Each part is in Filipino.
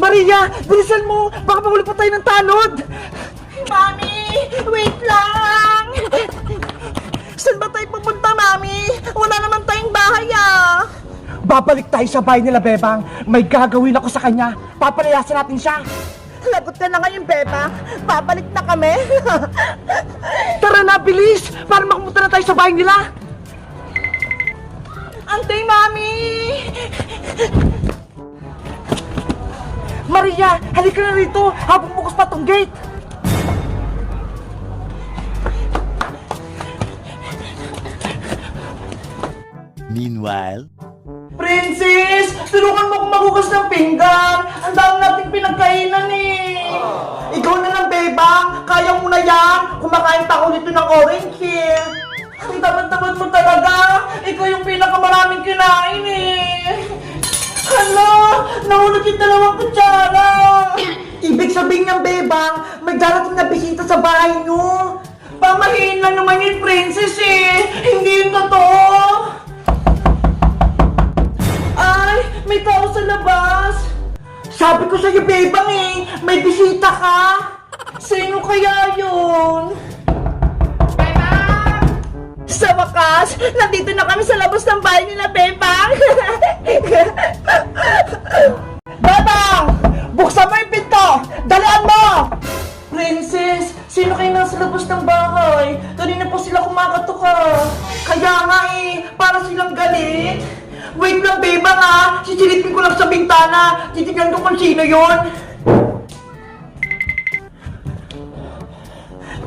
Maria, bilisan mo! Baka mahuli pa tayo ng tanod! Mami, wait lang! Saan ba tayo pupunta, Mami? Wala naman tayong bahay, ah! Babalik tayo sa bahay nila, Bebang. May gagawin ako sa kanya. Papalayasin natin siya. Lagot ka na ngayon, Bebang. Babalik na kami. Tara na, bilis! Para makapunta na tayo sa bahay nila. Antay, Mami! Maria, halika na rito habang bukas pa tong gate. Meanwhile, Princess! Tulungan mo akong magugas ng pinggan! Ang dami nating pinagkainan eh! Ikaw na lang, Bebang! Kaya mo na yan! Kumakain pa ako dito ng orange eh! Ang tamad-tamad mo talaga! Ikaw yung pinakamaraming kinain eh! Hala! Nahulog yung 2 kutsara! Ibig sabihin ng Bebang, may darating na bisita sa bahay nyo! Pamahiin lang naman yung Princess eh! Hindi yung totoo! Ay! May tao sa labas! Sabi ko sa'yo, Bebang eh! May bisita ka! Sino kaya yun? Bebang! Sa wakas, nandito na kami sa labas ng bahay nila, Bebang! Bebang! Buksan mo yung pinto! Dalian mo! Princess, sino kayo nasa labas ng bahay? Kanina po sila kumakatok. Kaya nga eh, para silang galit. Wait lang, Bebang ah! Sisilipin ko lang sa bintana. Titignan ko kung sino yun.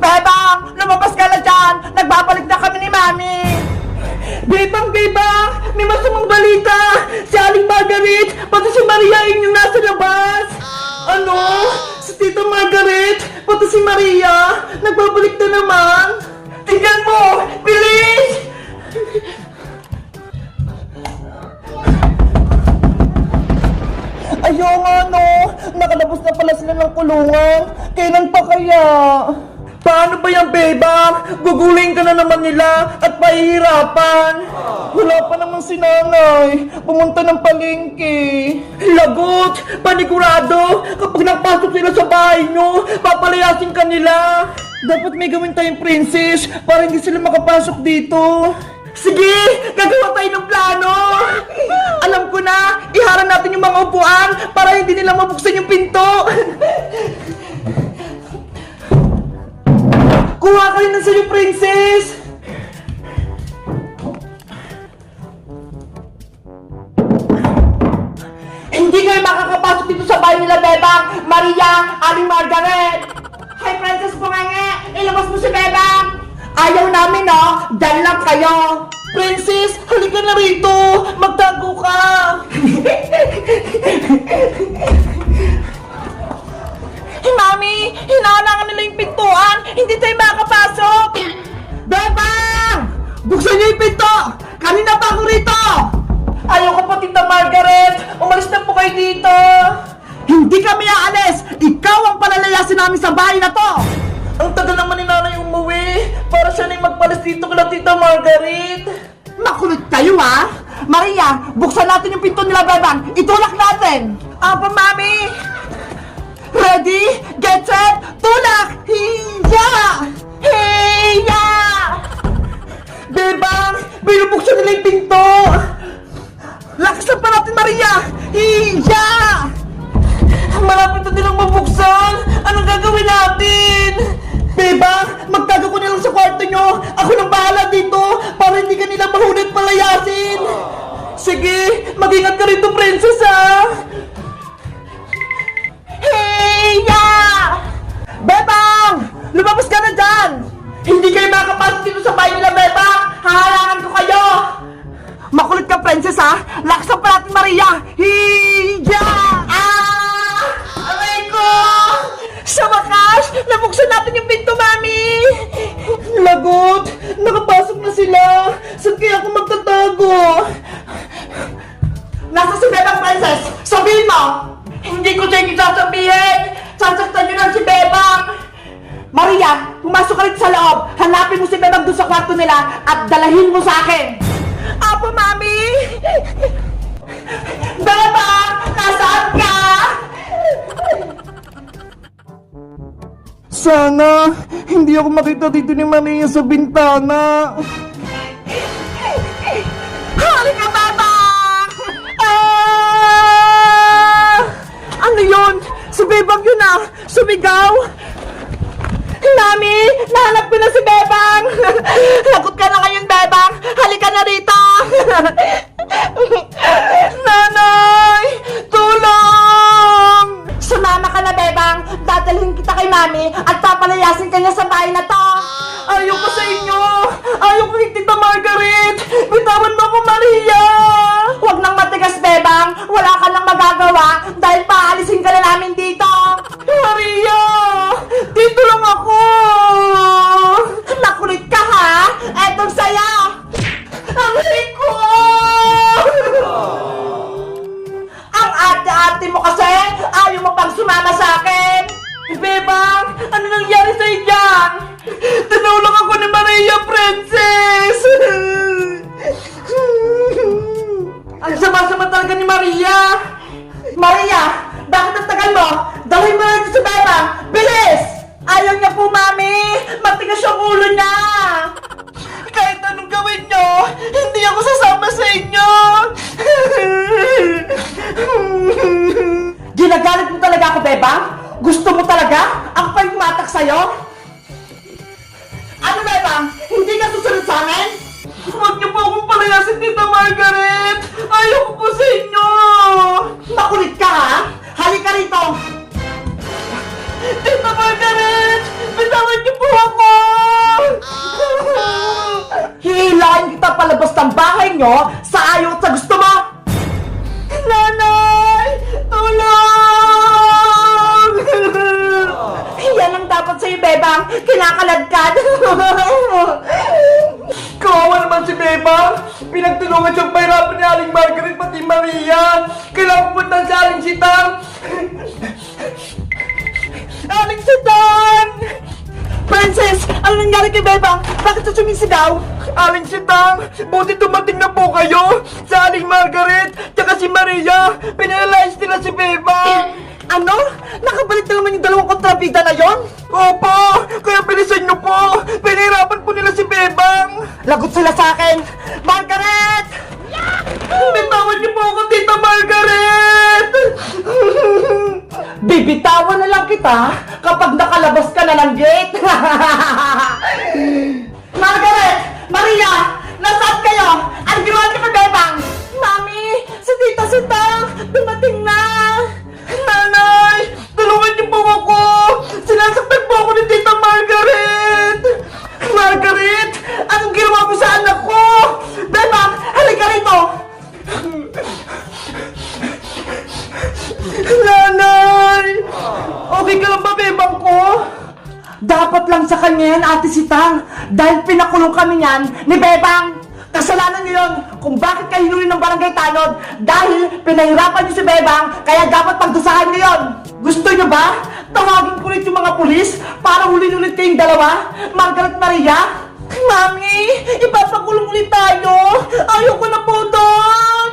Bebang! Lumabas ka na dyan! Nagbabalik na kami ni Mami! Bebang! Bebang! May masamang balita! Si Aling Margaret! Pati si Maria yung nasa labas! Ano? Si Tita Margaret! Pati si Maria! Nagbabalik na naman! Tingnan mo! Bilis! Ayaw nga no! Nakalabas na pala sila ng kulungan! Kailan pa kaya? Paano ba yan, Bebang? Gugulin ka na naman nila at pahihirapan. Wala pa naman si nanay. Pumunta ng palengke. Lagot! Panigurado! Kapag napasok sila sa bahay nyo, papalayasin ka nila. Dapat may gawin tayong princess para hindi sila makapasok dito. Sige! Gagawa tayo ng plano! Alam ko na! Iharang natin yung mga upuan para hindi nila mabuksan yung pinto! Kuha ka rin na sa'yo, princess! Hindi kayo makakapasok dito sa bahay nila, Bebang! Maria! Aling Margaret! Hi, Princess Pungenge! Ilabas mo si Bebang! Ayaw namin, no? Diyan lang kayo! Princess, halika na rito! Magtago ka! Mami! Hinahalangan nila yung pintuan! Hindi tayo makakapasok! Bebang! Buksan niyo yung pinto! Kanina pa ako rito! Ayoko po, Tita Margaret! Umalis na po kayo dito! Hindi kami aalis! Ikaw ang palalayasin namin sa bahay na to! Ang tagal naman ni nanay umuwi! Para siya na yung magpalis dito kala Tita Margaret! Makulit kayo ha! Maria, buksan natin yung pinto nila, Bebang! Itulak natin! Apa, Mami! Ready? Get set! Tulak! Hiya! Hiya! Bebang! Binubuksan nila yung pinto! Lakasan pa natin, Maria! Hiya! Malapit na nilang mabuksan! Anong gagawin natin? Bebang! Magtago ko nilang sa kwarto nyo! Ako nang bahala dito! Para hindi ka nila mahuli at palayasin! Sige! Mag-ingat ka rito, princess, ha! Heya! Bebang! Lumabas ka na dyan! Hindi kayo makakapasok dito sa bahay nila, Bebang! Hahalangan ko kayo! Makulit ka, princess, ha? Laksan pa natin, Maria! Hiya! Ah! Aray ko! Sa wakas, nabuksan natin yung pinto, Mami! Lagot! Nakapasok na sila! Saan kaya ako magtatago? Nasa si Bebang, princess! Sabihin mo! Hindi ko siya sasabihin! Sasaktan niyo lang si Bebang! Maria, pumasok ka rin sa loob! Hanapin mo si Bebang doon sa kwarto nila at dalahin mo sa akin! Apo, Mami! Bebang! Nasaan ka? Sana hindi ako makita dito ni Maria sa bintana. Halika, Bebang! Ano yun? Si Bebang yun ah! Sumigaw! Mami! Nahanap ko na si Bebang! Lagot ka na ngayon, Bebang! Halika na rito! Nanay! Tulong! Sumama ka na, Bebang! Dadalhin kita kay Mami at papalayasin ka niya sa bahay na to! Ayoko sa inyo! Ayoko kay Tita Margaret! Bitawan mo ako, Maria! Huwag nang matigas, Bebang! Wala ka nang magagawa dahil paalisin ka na namin dito! Maria! Dito lang ako! Nakulit ka, ha? Etong saya! Ang likod! Ang ate-ate mo kasi! Ayaw mo pang sumama sa akin! Bebang! Ano nangyari sa'yo dyan? Tinulong ako ni Maria, Princess! Ang sama-sama talaga ni Maria! Maria! Bakit ang tagal mo? Dalhin mo na ito si Bebang! Bilis! Ayaw niya po, Mami! Matigas yung ulo niya! Kahit anong gawin niyo, hindi ako sasama sa inyo! Ginagalit mo talaga ako, Bebang? Gusto mo talaga? Ako pa yung matak sa'yo? Ano, Bebang? Hindi ka susunod sa amin? Huwag niyo po akong palayasin, Tita Margaret! Ayaw ko po sa inyo! Makulit ka, ha? Halika rito! Tita Margaret! Bitawan niyo po ako! Hihilahin kita palabas ng bahay niyo sa ayaw at sa gusto mo! Nanay! Tulong! Yan ang dapat sa'yo, Bebang! Kinakalagkad! Kawawa naman si Bebang! Pinagtulungan siyang pahirapan ni Aling Margaret pati Maria! Kailangan pupunta sa Aling Sitang! Aling Sitang! Princess! Ano nangyari kay Bebang? Bakit siya sumisigaw? Aling Sitang! Buti dumating na po kayo! Sa Aling Margaret! Tsaka si Maria! Pinalayas nila si Bebang! Ano? Nakabalik na naman yung dalawang kontrabida na yon? Opo! Kaya bilisan niyo po! Pinahirapan po nila si Bebang! Lagot sila sa akin! Margaret! Bitawan niyo po ako, Tita Margaret! Bibitawan na lang kita kapag nakalabas ka na ng gate! Margaret! Maria! Nasaan kayo? Ang ginawa niyo kay Bebang? Mami! Si Tita Sitang! Dumating na! Nanay! Tulungan niyo po ako! Sinasaktan po ako ni Tita Margaret! Margaret! Anong ginawa mo sa anak ko? Bebang! Halika rito! Nanay! Okay ka lang ba, Bebang ko? Dapat lang sa kanya yan, Ate Sitang! Dahil pinakulong kami niyan ni Bebang! Kasalanan niyo yun kung bakit kayo hinuli ng barangay tanod dahil pinahirapan niyo si Bebang kaya dapat pagdusahan niyo yun. Gusto niyo ba? Tawagin ko ulit yung mga pulis para hulin ulit kayong dalawa? Margaret Maria? Mami, ipapakulong ulit tayo. Ayoko na po doon.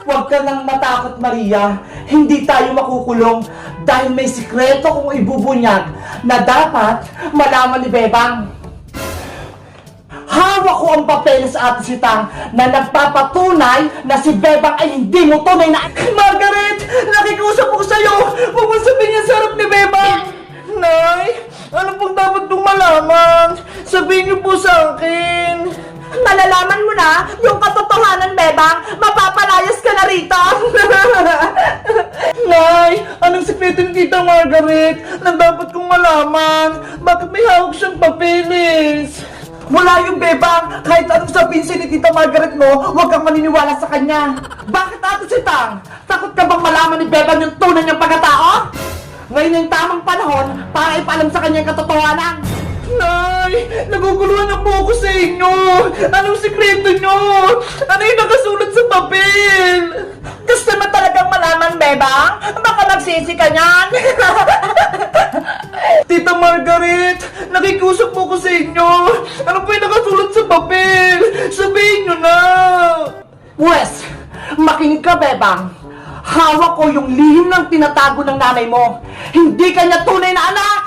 Huwag ka nang matakot, Maria. Hindi tayo makukulong dahil may sikreto kong ibubunyag na dapat malaman ni Bebang. Hawak ko ang papeles sa Ate Sitang na nagpapatunay na si Bebang ay hindi mo tunay na... Margaret! Nakikusap ko sa'yo! Huwag mo sabihin niya sa harap ni Bebang! Nay! Ano pong dapat kong malaman? Sabihin niyo po sa akin! Malalaman mo na yung katotohanan, Bebang! Mapapalayas ka na rito! Nay! Anong sikreto ni Tita Margaret na dapat kong malaman? Bakit may hawak siyang papeles? Wala yung Bebang! Kahit anong sabihin sa'yo ni Tita Margaret mo, huwag kang maniniwala sa kanya! Bakit, Ate Sitang? Takot ka bang malaman ni Bebang yung tunay niyang pagkatao? Ngayon yung tamang panahon para ipaalam sa kanya yung katotohanan! Nay! Naguguluhan na po ako sa inyo! Anong sikreto niyo? Ano yung nakasulat sa papel? Gusto mo talagang malaman, Bebang? Baka magsisi ka niyan! Tita Margaret! Nakikusap po ko sa inyo! Ano po yung nakasulat sa papel? Sabihin niyo na! Wes! Makinig ka, Bebang! Hawak ko yung lihim ng tinatago ng nanay mo! Hindi kanya tunay na anak!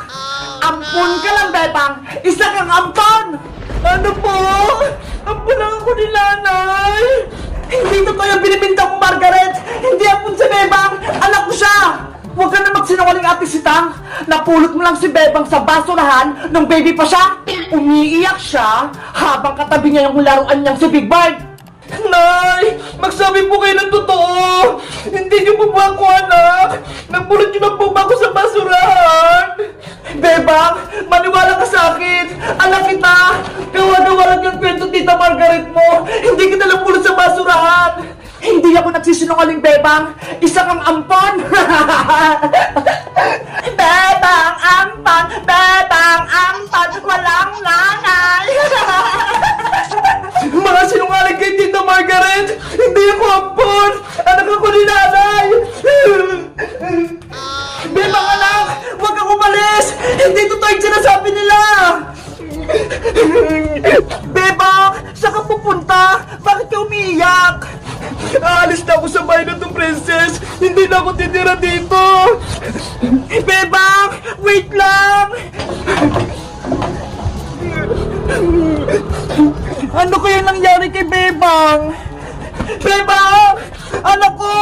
Ampon ka lang, Bebang! Isa kang ampon! Ano po? Ampon lang ako ni nanay! Hindi totoo yung binibinta kong Margaret! Hindi ampon si Bebang! Anak ko siya! Huwag ka na magsinungaling, Ate Sitang! Napulot mo lang si Bebang sa basurahan nung baby pa siya! Umiiyak siya habang katabi niya yung laruan niyang si Big Bird! Nay! Magsabi po kayo ng totoo! Hindi niyo po ba ako anak? Napulot niyo na po ba ako sa basurahan? Bebang! Maniwala ka sa akin! Alam kita! Gawa-gawa lang yung kwento Tita Margaret mo! Hindi kita napulot sa basurahan! Hindi ako nagsisinungaling, Bebang! Isa kang ampon! Bebang ampon! Bebang ampon! Walang nanay! Mga sinungaling kay Tita Margaret! Hindi ako ampon! Anak ako ni nanay! Bebang anak! Huwag kang umalis! Hindi totoo yung sinasabi nila! Bebang! Saan ka pupunta? Bakit ka umiiyak? Aalis na ako sa bahay na itong princess! Hindi na ako titira dito! Bebang! Wait lang! Ano kaya nangyari kay Bebang? Bebang! Anak ko!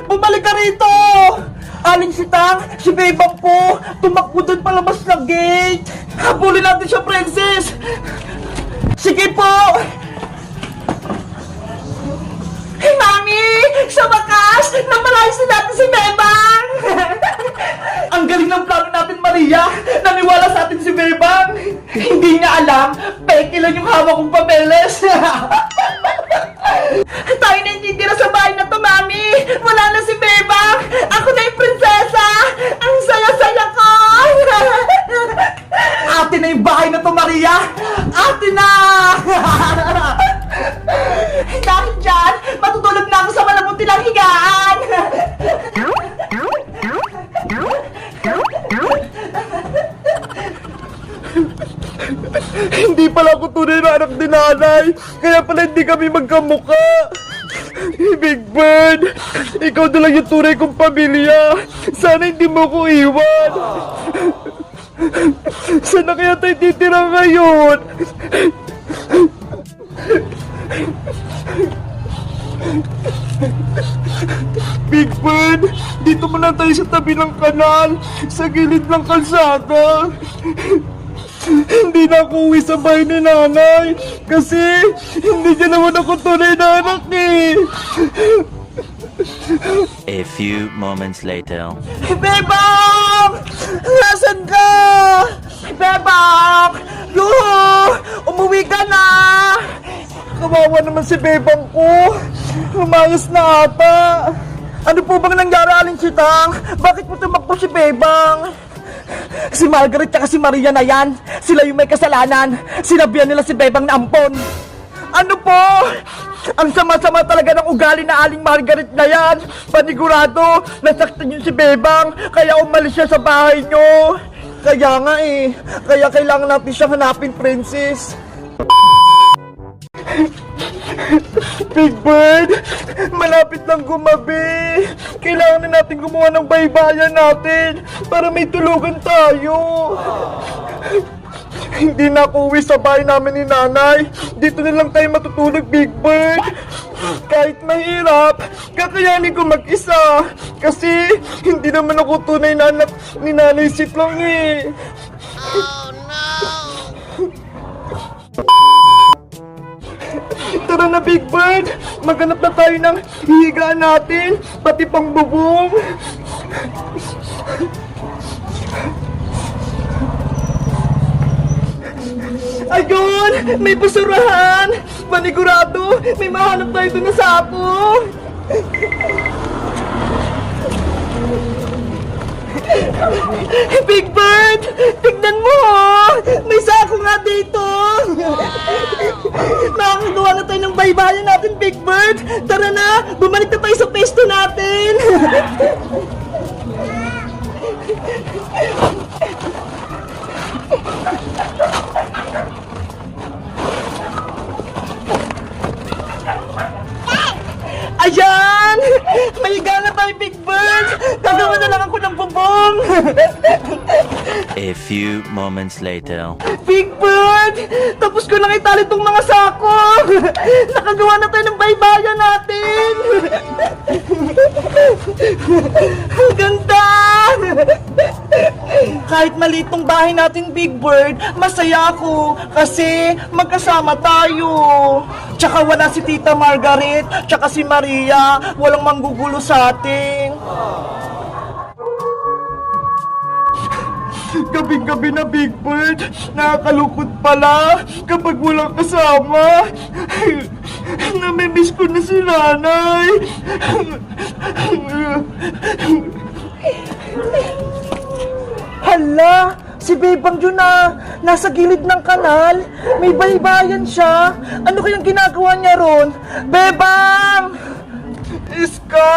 Bumalik ka rito! Aling Sitang, si Bebang po! Tumakbo doon palabas ng gate! Habulin natin siya, princess! Sige po! Hey, Mami! Sa wakas, napalayas na natin si Bebang! Ang galing ng plano natin, Maria! Naniwala sa atin si Bebang! Hindi niya alam, peke lang yung hawak kong papeles! Tayo na hindi tira sa bahay na to, Mami! Wala na si Bebang! Ako na yung prinsesa! Ang saya-saya ko! Atin na yung bahay na to, Maria! Atin na! Dahil dyan, matutulog na ako sa malabuti ng higaan! Hindi pala ako tunay na anak ni nanay, kaya pala hindi kami magkamukha. Big Bird, ikaw na lang yung tunay kong pamilya. Sana hindi mo ko iwan. Saan na kaya tayo titira ngayon? Big Bird, dito muna tayo sa tabi ng kanal, sa gilid ng kalsada. Hindi na ako uwi sa bahay ni nanay kasi hindi niya naman ako tunay na anak eh. A few moments later. Bebang! Nasaan ka? Bebang! Yuhu! Umuwi ka na! Kawawa naman si Bebang ko. Lumayas na ata. Ano po bang nangyari, Aling Sitang? Bakit mo tumakbo si Bebang? Si Margaret at si Maria na yan. Sila yung may kasalanan. Sinabihan nila si Bebang na ampon. Ano po? Ang sama-sama talaga ng ugali na Aling Margaret na yan. Panigurado, nasaktan yun si Bebang. Kaya umalis siya sa bahay nyo. Kaya nga eh. Kaya kailangan natin siyang hanapin, princess. Big Bird, malapit lang gumabi. Kailangan na natin gumawa ng baybayan natin para may tulugan tayo. Hindi na ako uwi sa bahay namin ni nanay. Dito na lang tayo matutulog, Big Bird. Kahit mahirap, kakayanin ko mag-isa. Kasi hindi naman ako tunay na anak ni Nanay Sitlong eh. Oh no! Tara na, Big Bird! Maghanap na tayo ng hihigaan natin, pati pang bubong. Ayun! May basurahan! Manigurado, may mahanap tayo doon na sako! Big Bird! Tignan mo! May sako nga dito! Makakagawa na tayo ng baybayan natin, Big Bird! Tara na! Bumalik na tayo sa pesto natin! Ayan! May gana tayo, Big Bird! Gagawa na lang ako ng bubong! A few moments later. Big Bird! Tapos ko nang itali itong mga sako! Nakagawa na tayo ng baybayan natin! Ang ganda! Kahit maliit tong bahay natin, Big Bird, masaya ako kasi magkasama tayo. Tsaka wala si Tita Margaret, tsaka si Maria, walang manggugulo sa atin. Gabi-gabi na, Big Bird. Nakakalungkot pala kapag walang kasama. Namimiss ko na si nanay. Hala! Si Bebang yun na! Nasa gilid ng kanal! May baybayan siya! Ano kayang ginagawa niya ron? Bebang! Iska!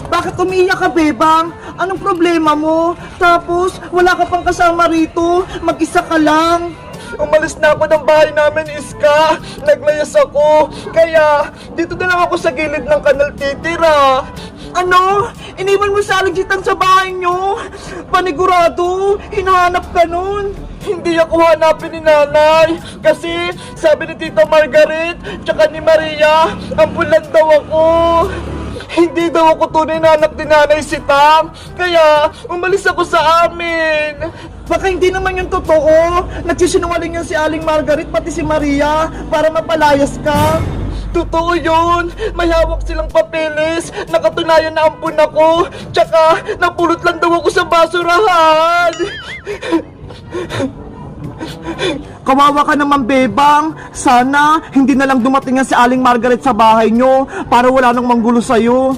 Bakit umiiyak ka, Bebang? Anong problema mo? Tapos, wala ka pang kasama rito. Mag-isa ka lang. Umalis na ako ng bahay namin, Iska. Naglayas ako. Kaya, dito na lang ako sa gilid ng kanal titira. Ano? Iniwan mo sa aligsitan sa bahay nyo? Panigurado, hinahanap ka nun. Hindi ako hanapin ni nanay. Kasi, sabi ni Tita Margaret, tsaka ni Maria, ambulan daw ako. Hindi daw ako tunay na anak ni Nanay si Tam. Kaya, umalis ako sa amin. Baka hindi naman yung totoo. Nagsisinungaling yan si Aling Margaret pati si Maria para mapalayas ka. Totoo yun. May hawak silang papeles. Nakatunayan na ampun ako. Tsaka, napulot lang daw ako sa basurahan. Kawawa ka naman, Bebang. Sana hindi na lang dumating yan si Aling Margaret sa bahay nyo para wala nang manggulo sa'yo.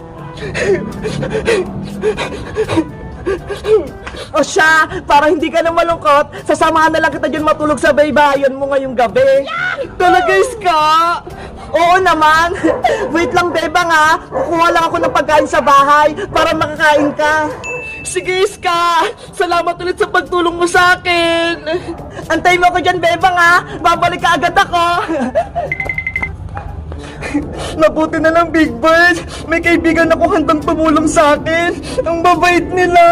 O siya, para hindi ka na malungkot, sasamahan na lang kita dyan matulog sa baybayan mo ngayong gabi. Talaga, Iska? Oo naman. Wait lang, Bebang ha. Kukuha lang ako ng pagkain sa bahay para makakain ka. Sige, Iska. Salamat ulit sa pagtulong mo sa akin. Antay mo ako dyan, Bebang ha. Babalik ka agad ako. Mabuti na lang, Big Bird. May kaibigan ako handang tumulong sa akin. Ang babait nila.